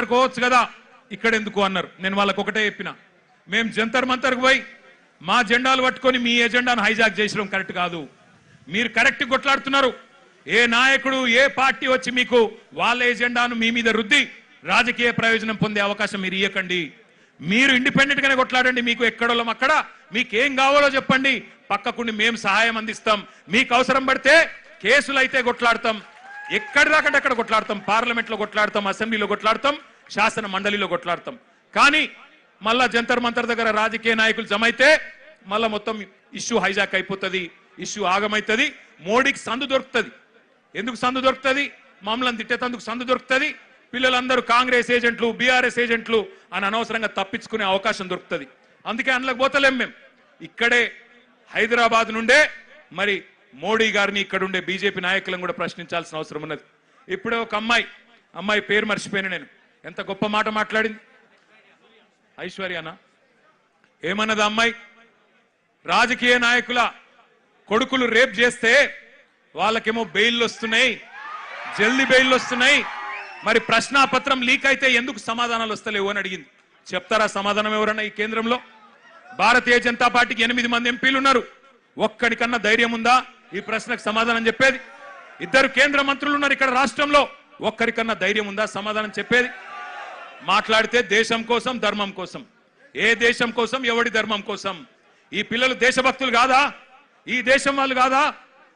మంతర్కి పోవచ్చు కదా, ఇక్కడ ఎందుకు అన్నారు. నేను వాళ్ళకు ఒకటే చెప్పిన, మేము జంతర్ మంతర్కి పోయి మా జెండాలు పట్టుకొని మీ ఎజెండాను హైజాక్ చేసడం కరెక్ట్ కాదు. మీరు కరెక్ట్ కొట్లాడుతున్నారు. ఏ నాయకుడు ఏ పార్టీ వచ్చి మీకు వాళ్ళ ఎజెండాను మీ మీద రుద్ది రాజకీయ ప్రయోజనం పొందే అవకాశం మీరు ఇవ్వకండి. మీరు ఇండిపెండెంట్ గానే కొట్లాడండి. మీకు ఎక్కడోళ్ళం అక్కడ, మీకు ఏం కావాలో చెప్పండి, పక్కకుండి మేము సహాయం అందిస్తాం. మీకు అవసరం పడితే కేసులు అయితే కొట్లాడతాం, ఎక్కడి దాకంటే అక్కడ కొట్లాడతాం, పార్లమెంట్ లో కొట్లాడతాం, అసెంబ్లీలో కొట్లాడతాం, శాసన మండలిలో కొట్లాడతాం. కానీ మళ్ళా జంతర్ మంతర్ దగ్గర రాజకీయ నాయకులు జమైతే మళ్ళా మొత్తం ఇష్యూ హైజాక్ అయిపోతుంది, ఇష్యూ ఆగమైతుంది. మోడీకి సందు దొరుకుతుంది. ఎందుకు సందు దొరుకుతుంది? మమ్మల్ని తిట్టేందుకు సందు దొరుకుతుంది. పిల్లలందరూ కాంగ్రెస్ ఏజెంట్లు, బీఆర్ఎస్ ఏజెంట్లు అని అనవసరంగా తప్పించుకునే అవకాశం దొరుకుతుంది. అందుకే అందులోకి పోతలేం. మేము ఇక్కడే హైదరాబాద్ నుండే మరి మోడీ గారిని ఇక్కడ ఉండే బీజేపీ నాయకులను కూడా ప్రశ్నించాల్సిన అవసరం ఉన్నది. ఇప్పుడే ఒక అమ్మాయి పేరు మర్చిపోయాను నేను, ఎంత గొప్ప మాట మాట్లాడింది. ఐశ్వర్యనా ఏమన్నది అమ్మాయి? రాజకీయ నాయకుల కొడుకులు రేప్ చేస్తే వాళ్ళకేమో బెయిల్ వస్తున్నాయి, జల్దీ బెయిల్ వస్తున్నాయి, మరి ప్రశ్నాపత్రం లీక్ అయితే ఎందుకు సమాధానాలు వస్తలేవు అని అడిగింది. చెప్తారా సమాధానం ఎవరన్నా ఈ కేంద్రంలో? భారతీయ జనతా పార్టీకి 8 మంది ఎంపీలు ఉన్నారు. ఒక్కడికన్నా ధైర్యం ఉందా ఈ ప్రశ్నకు సమాధానం చెప్పేది? 2 కేంద్ర మంత్రులు ఉన్నారు ఇక్కడ రాష్ట్రంలో, ఒక్కరికన్నా ధైర్యం ఉందా సమాధానం చెప్పేది? మాట్లాడితే దేశం కోసం, ధర్మం కోసం. ఏ దేశం కోసం, ఎవడి ధర్మం కోసం? ఈ పిల్లలు దేశభక్తులు కాదా? ఈ దేశం వాళ్ళు కాదా?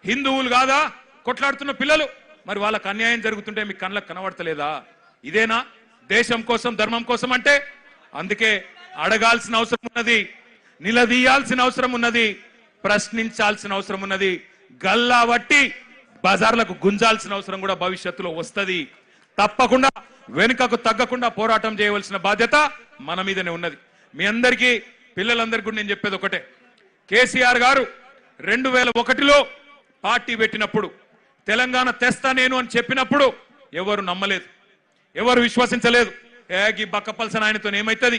హిందువులు కాదా కొట్లాడుతున్న పిల్లలు? మరి వాళ్ళకు అన్యాయం జరుగుతుంటే మీ కళ్ళకు కనబడతలేదా? ఇదేనా దేశం కోసం, ధర్మం కోసం అంటే? అందుకే అడగాల్సిన అవసరం ఉన్నది, నిలదీయాల్సిన అవసరం ఉన్నది, ప్రశ్నించాల్సిన అవసరం ఉన్నది, గల్లా వట్టి బజార్లకు గుంజాల్సిన అవసరం కూడా భవిష్యత్తులో వస్తుంది. తప్పకుండా వెనుకకు తగ్గకుండా పోరాటం చేయవలసిన బాధ్యత మన మీదనే ఉన్నది. మీ అందరికీ, పిల్లలందరికీ నేను చెప్పేది ఒకటే, కేసీఆర్ గారు 2001లో పార్టీ పెట్టినప్పుడు తెలంగాణ తెస్తా నేను అని చెప్పినప్పుడు ఎవరు నమ్మలేదు, ఎవరు విశ్వసించలేదు. ఈ బక్కపల్సన్ ఆయనతో ఏమైతుంది,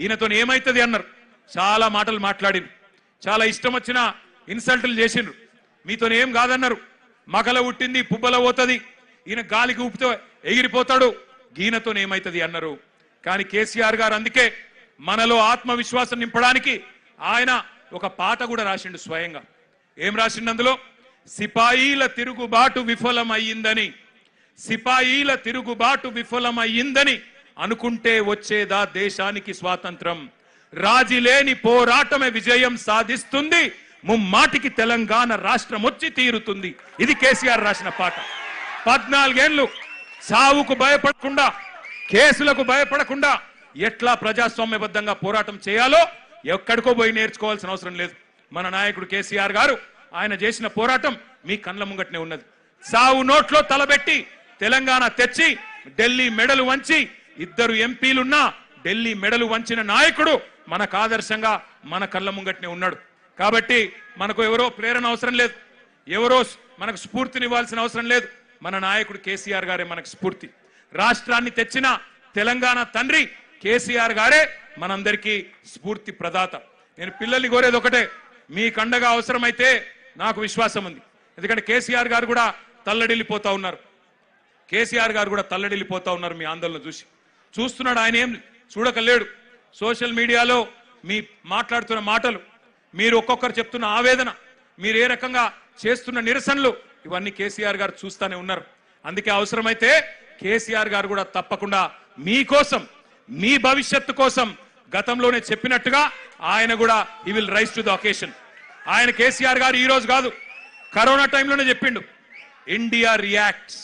ఈయనతో ఏమైతుంది అన్నారు. చాలా మాటలు మాట్లాడిండ్రు, చాలా ఇష్టం వచ్చిన ఇన్సల్టులు చేసిండ్రు. మీతో ఏం కాదన్నారు. మగల ఉట్టింది పుబ్బల పోతుంది, ఈయన గాలికి ఊపితో ఎగిరిపోతాడు, ఈయనతో ఏమైతుంది అన్నారు. కానీ కేసీఆర్ గారు అందుకే మనలో ఆత్మవిశ్వాసం నింపడానికి ఆయన ఒక పాట కూడా రాసిండు స్వయంగా. ఏం రాసిండు అందులో? సిపాయిల తిరుగుబాటు విఫలమయ్యిందని, సిపాయిల తిరుగుబాటు విఫలమయ్యిందని అనుకుంటే వచ్చేదా దేశానికి స్వాతంత్రం? రాజీలేని పోరాటమే విజయం సాధిస్తుంది, ముమ్మాటికి తెలంగాణ రాష్ట్రం వచ్చి తీరుతుంది. ఇది కేసీఆర్ రాసిన పాట. 14 ఏళ్లు సావుకు భయపడకుండా, కేసులకు భయపడకుండా ఎట్లా ప్రజాస్వామ్యబద్ధంగా పోరాటం చేయాలో ఎక్కడికో పోయి నేర్చుకోవాల్సిన అవసరం లేదు. మన నాయకుడు కేసీఆర్ గారు ఆయన చేసిన పోరాటం మీ కళ్ళ ముంగట్నే ఉన్నది. సావు నోట్లో తలబెట్టి తెలంగాణ తెచ్చి ఢిల్లీ మెడలు వంచి 2 ఎంపీలున్నా ఢిల్లీ మెడలు వంచిన నాయకుడు మనకు ఆదర్శంగా మన కళ్ళ ముంగట్నే ఉన్నాడు. కాబట్టి మనకు ఎవరో ప్రేరణ అవసరం లేదు, ఎవరో మనకు స్ఫూర్తినివ్వాల్సిన అవసరం లేదు. మన నాయకుడు కేసీఆర్ గారే మనకు స్ఫూర్తి. రాష్ట్రాన్ని తెచ్చిన తెలంగాణ తండ్రి కేసీఆర్ గారే మనందరికీ స్ఫూర్తి ప్రదాత. నేను పిల్లల్ని కోరేది ఒకటే, మీ కండగా అవసరమైతే నాకు విశ్వాసం ఉంది. ఎందుకంటే కేసీఆర్ గారు కూడా తల్లడిల్లిపోతా ఉన్నారు. కేసీఆర్ గారు కూడా తల్లడిల్లిపోతా ఉన్నారు మీ ఆందోళన చూసి. చూస్తున్నాడు, ఆయన ఏం చూడకలేడు. సోషల్ మీడియాలో మీ మాట్లాడుతున్న మాటలు, మీరు ఒక్కొక్కరు చెప్తున్న ఆవేదన, మీరు ఏ రకంగా చేస్తున్న నిరసనలు, ఇవన్నీ కేసీఆర్ గారు చూస్తూనే ఉన్నారు. అందుకే అవసరమైతే కేసీఆర్ గారు కూడా తప్పకుండా మీకోసం, మీ భవిష్యత్తు కోసం గతంలోనే చెప్పినట్టుగా ఆయన కూడా he will rise to the occasion. ఆయన కేసీఆర్ గారు ఈ రోజు కాదు, కరోనా టైంలోనే చెప్పిండు, ఇండియా రియాక్ట్స్.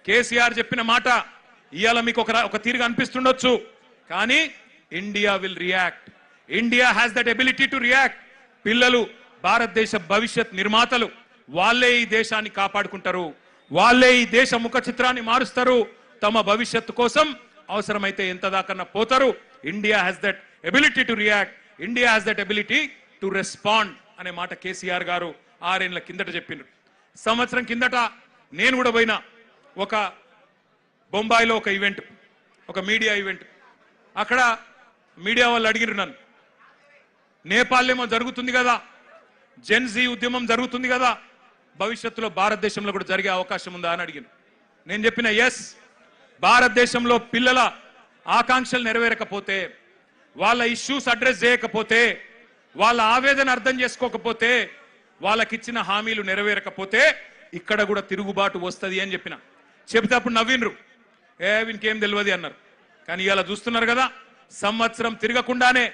కేసీఆర్ చెప్పిన మాట ఇవాళ మీకు ఒక తీరుగా అనిపిస్తుండొచ్చు, కానీ India will react. India has that ability to react. పిల్లలు భారతదేశ భవిష్యత్ నిర్మాతలు, వాళ్ళే ఈ దేశాన్ని కాపాడుకుంటారు, వాళ్ళే ఈ దేశ ముఖ చిత్రాన్ని మారుస్తారు. తమ భవిష్యత్తు కోసం అవసరమైతే ఎంత దాకన్నా పోతారు. India has that ability to react, India has that ability to respond అనే మాట కేసీఆర్ గారు 6 ఏళ్ల కిందట చెప్పిండ్రు. సంవత్సరం కిందట నేను కూడా పోయినా ఒక బొంబాయిలో ఒక ఈవెంట్, ఒక మీడియా ఈవెంట్. అక్కడ మీడియా వాళ్ళు అడిగిరు నన్ను, నేపాల్లో జరుగుతుంది కదా, జెన్జీ ఉద్యమం జరుగుతుంది కదా, భవిష్యత్తులో భారతదేశంలో కూడా జరిగే అవకాశం ఉందా అని అడిగిన. నేను చెప్పిన ఎస్, భారతదేశంలో పిల్లల ఆకాంక్షలు నెరవేరకపోతే, వాళ్ళ ఇష్యూస్ అడ్రస్ చేయకపోతే, వాళ్ళ ఆవేదన అర్థం చేసుకోకపోతే, వాళ్ళకిచ్చిన హామీలు నెరవేరకపోతే ఇక్కడ కూడా తిరుగుబాటు వస్తుంది అని చెప్పిన. చెబితే అప్పుడు నవ్వినరు, వీనికేం తెలియదు అన్నారు. కానీ ఇలా చూస్తున్నారు కదా, సంవత్సరం తిరగకుండానే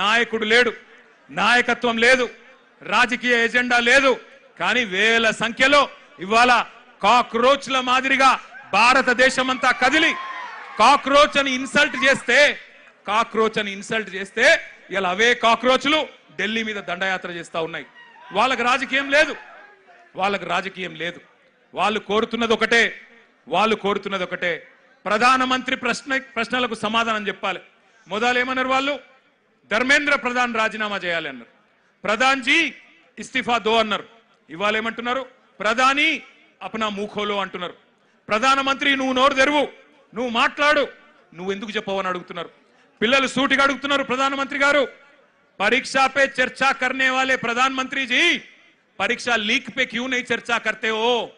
నాయకుడు లేడు, నాయకత్వం లేదు, రాజకీయ ఎజెండా లేదు. కానీ వేల సంఖ్యలో ఇవాళ కాక్రోచ్ల మాదిరిగా భారతదేశం అంతా కదిలి కాక్రోచ్ అని ఇన్సల్ట్ చేస్తే ఇలా అవే కాక్రోచ్లు ఢిల్లీ మీద దండయాత్ర చేస్తా ఉన్నాయి. వాళ్ళకి రాజకీయం లేదు. వాళ్ళు కోరుతున్నది ఒకటే, ప్రధానమంత్రి ప్రశ్నలకు సమాధానం చెప్పాలి. మొదలు ఏమన్నారు వాళ్ళు? ధర్మేంద్ర ప్రధాన్ రాజీనామా చేయాలి అన్నారు. ప్రధాన్ జీ ఇస్తిఫా దో అన్నారు. ఇవాళ ఏమంటున్నారు? ప్రధాని అప్నా మూఖోలో అంటున్నారు. ప్రధానమంత్రి నువ్వు నోరు తెరువు, నువ్వు మాట్లాడు, నువ్వు ఎందుకు చెప్పవని అడుగుతున్నారు. పిల్లలు సూటిగా అడుగుతున్నారు, ప్రధానమంత్రి గారు परीक्षा पे चर्चा करने वाले प्रधानमंत्री जी परीक्षा लीक पे क्यों नहीं चर्चा करते हो?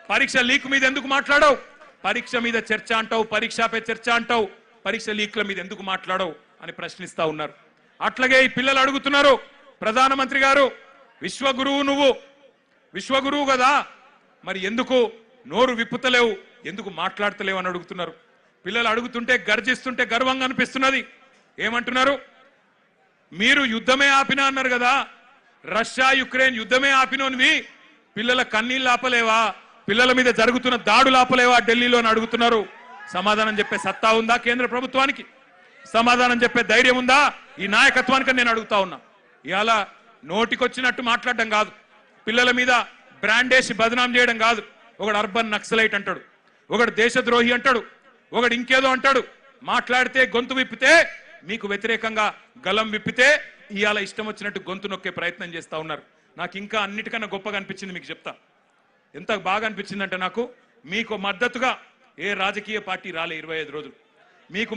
परीक्षा लीक మీద ఎందుకు మాట్లాడవు? పరీక్ష మీద చర్చ అంటావు, పరీక్ష పై చర్చ అంటావు, పరీక్ష లీక్ల మీద ఎందుకు మాట్లాడవు అని ప్రశ్నిస్తా ఉన్నారు. అట్లాగే ఈ పిల్లలు అడుగుతున్నారు, ప్రధానమంత్రి గారు విశ్వగురువు నువ్వు, విశ్వగురువు కదా, మరి ఎందుకు నోరు విప్పుతలేవు, ఎందుకు మాట్లాడతలేవు అని అడుగుతున్నారు. పిల్లలు అడుగుతుంటే గర్జిస్తుంటే గర్వంగా అనిపిస్తున్నది. ఏమంటున్నారు? మీరు యుద్ధమే ఆపినా అన్నారు కదా, రష్యా యుక్రెయిన్ యుద్ధమే ఆపినోనివి పిల్లల కన్నీళ్ళు ఆపలేవా, పిల్లల మీద జరుగుతున్న దాడులు ఆపలేవా ఢిల్లీలో అని అడుగుతున్నారు. సమాధానం చెప్పే సత్తా ఉందా కేంద్ర ప్రభుత్వానికి? సమాధానం చెప్పే ధైర్యం ఉందా ఈ నాయకత్వానికి నేను అడుగుతా ఉన్నా. ఇవాళ నోటికొచ్చినట్టు మాట్లాడడం కాదు, పిల్లల మీద బ్రాండేసి బదనాం చేయడం కాదు. ఒకడు అర్బన్ నక్సలైట్ అంటాడు, ఒకడు దేశద్రోహి అంటాడు, ఒకడు ఇంకేదో అంటాడు. మాట్లాడితే గొంతు విప్పితే, మీకు వ్యతిరేకంగా గలం విప్పితే ఇవాళ ఇష్టం వచ్చినట్టు గొంతు నొక్కే ప్రయత్నం చేస్తా ఉన్నారు. నాకు ఇంకా అన్నిటికన్నా గొప్పగా అనిపించింది, మీకు చెప్తా. ఎంత బాగా అనిపించిందంటే, నాకు మీకు మద్దతుగా ఏ రాజకీయ పార్టీ రాలే 25 రోజులు. మీకు